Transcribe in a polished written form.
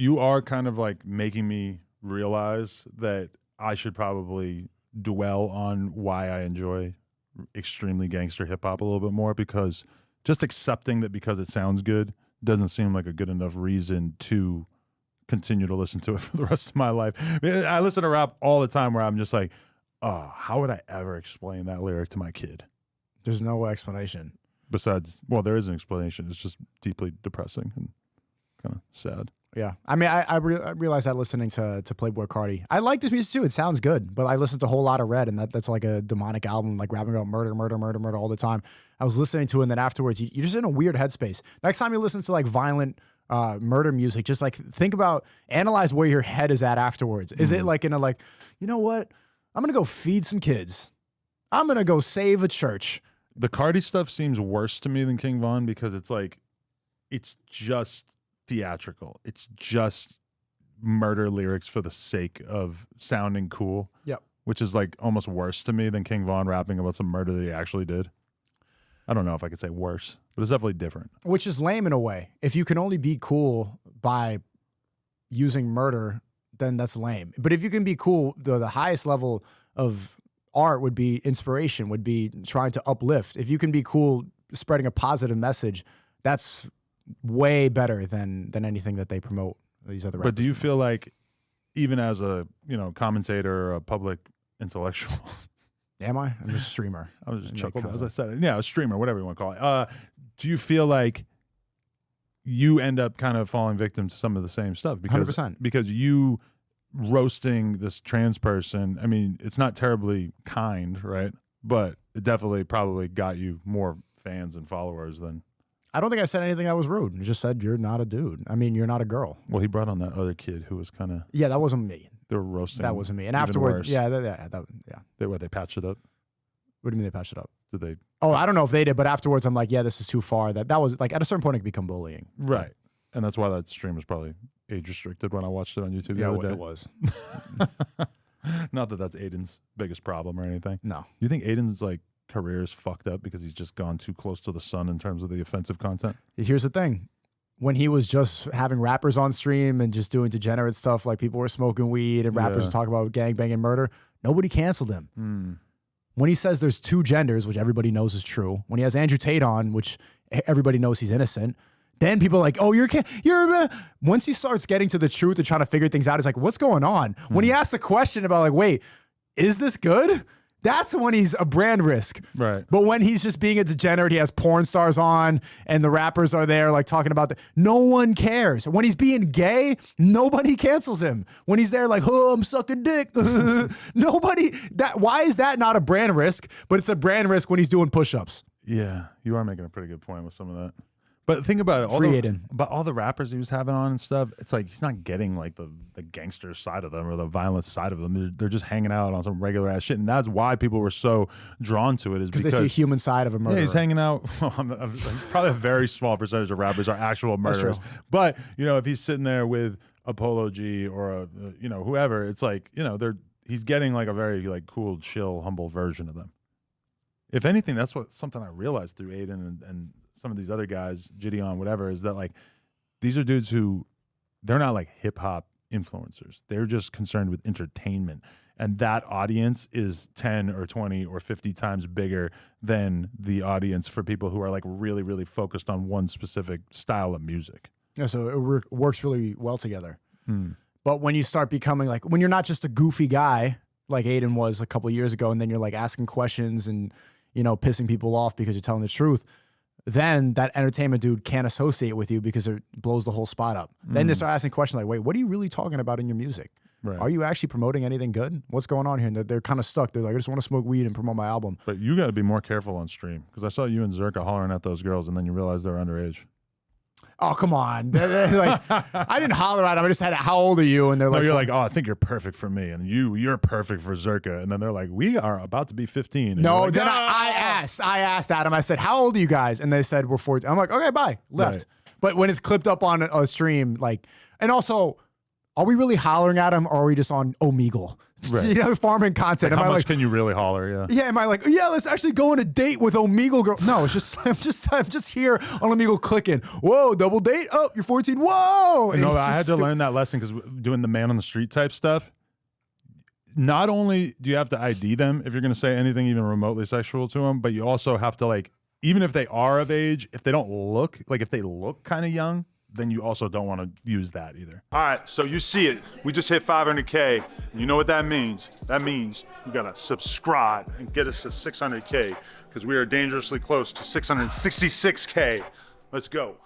You are kind of like making me realize that I should probably dwell on why I enjoy extremely gangster hip hop a little bit more, because just accepting that because it sounds good doesn't seem like a good enough reason to continue to listen to it for the rest of my life. I listen to rap all the time where I'm just like, oh, how would I ever explain that lyric to my kid? There's no explanation. Besides, well, there is an explanation. It's just deeply depressing and kind of sad. Yeah. I mean, I realized that listening to Playboi Carti. I like this music too. It sounds good, but I listened to a whole lot of Red, and that's like a demonic album, like rapping about murder all the time. I was listening to it, and then afterwards, you're just in a weird headspace. Next time you listen to like violent murder music, just like analyze where your head is at afterwards. Is it like in a like, you know what? I'm going to go feed some kids. I'm going to go save a church. The Carti stuff seems worse to me than King Von, because it's like, it's just theatrical. It's just murder lyrics for the sake of sounding cool. Yep. Which is like almost worse to me than King Von rapping about some murder that he actually did. I don't know if I could say worse, but it's definitely different. Which is lame in a way. If you can only be cool by using murder, then that's lame. But if you can be cool, the highest level of art would be inspiration, would be trying to uplift. If you can be cool spreading a positive message, that's way better than anything that they promote, these other rappers. But do you feel like, even as a commentator or a public intellectual, am I? I'm a streamer. I was just chuckling as I said it. Yeah, a streamer, whatever you want to call it. Do you feel like you end up kind of falling victim to some of the same stuff? 100%. Because you roasting this trans person, I mean, it's not terribly kind, right? But it definitely probably got you more fans and followers than... I don't think I said anything that was rude. I just said, you're not a dude. I mean, you're not a girl. Well, he brought on that other kid who was kind of... Yeah, that wasn't me. They were roasting. That wasn't me. And afterwards, yeah. They patched it up? What do you mean they patched it up? Did they? Oh, I don't know if they did, but afterwards I'm like, yeah, this is too far. That was like, at a certain point it could become bullying. Right. And that's why that stream was probably age restricted when I watched it on YouTube the other day. It was. Not that that's Aiden's biggest problem or anything. No. You think Aiden's like career is fucked up because he's just gone too close to the sun in terms of the offensive content? Here's the thing. When he was just having rappers on stream and just doing degenerate stuff, like people were smoking weed and rappers were talking about gangbang and murder, nobody canceled him. When he says there's two genders, which everybody knows is true, when he has Andrew Tate on, which everybody knows he's innocent, then people are like, oh, you're once he starts getting to the truth and trying to figure things out, it's like, what's going on? When he asks a question about like, wait, is this good? That's when he's a brand risk. Right. But when he's just being a degenerate, he has porn stars on and the rappers are there like talking about no one cares. When he's being gay, nobody cancels him. When he's there like, oh, I'm sucking dick. Nobody, why is that not a brand risk? But it's a brand risk when he's doing push-ups. Yeah, you are making a pretty good point with some of that. But think about it, all the rappers he was having on and stuff, it's like he's not getting like the gangster side of them or the violent side of them. They're just hanging out on some regular ass shit. And that's why people were so drawn to it, is because they see a human side of a murderer. Yeah, he's hanging out. Probably a very small percentage of rappers are actual murderers. But, if he's sitting there with a Polo G or whoever, it's like, he's getting like a very like cool, chill, humble version of them. If anything, that's something I realized through Aiden and some of these other guys, Gideon, whatever, is that like these are dudes who, they're not like hip hop influencers. They're just concerned with entertainment. And that audience is 10 or 20 or 50 times bigger than the audience for people who are like really, really focused on one specific style of music. Yeah, so it works really well together. But when you start becoming like, when you're not just a goofy guy like Aiden was a couple of years ago, and then you're like asking questions and, pissing people off because you're telling the truth, then that entertainment dude can't associate with you because it blows the whole spot up. Then they start asking questions like, wait, what are you really talking about in your music? Right. Are you actually promoting anything good? What's going on here? And they're kind of stuck. They're like, I just want to smoke weed and promote my album. But you got to be more careful on stream, because I saw you and Zerka hollering at those girls and then you realize they're underage. Oh, come on. They're like, I didn't holler at them. I just had, how old are you? And they're like, you're like, oh, I think you're perfect for me. And you're perfect for Zerka. And then they're like, we are about to be 15. And no, like, then I asked Adam, I said, how old are you guys? And they said, we're 14. I'm like, okay, bye. Left. Right. But when it's clipped up on a stream, like, and also are we really hollering at him, or are we just on Omegle? Right. You know, farming content. Like, am how I much can you really holler? Yeah. Yeah, am I like, yeah, let's actually go on a date with Omegle girl? No, it's just I'm just here on Omegle clicking. Whoa, double date? Oh, you're 14. Whoa. No, I had to learn that lesson because doing the man on the street type stuff. Not only do you have to ID them if you're going to say anything even remotely sexual to them, but you also have to, like, even if they are of age, if they don't look like, if they look kind of young, then you also don't want to use that either. All right, so you see it. We just hit 500K. You know what that means? That means you gotta subscribe and get us to 600K because we are dangerously close to 666K. Let's go.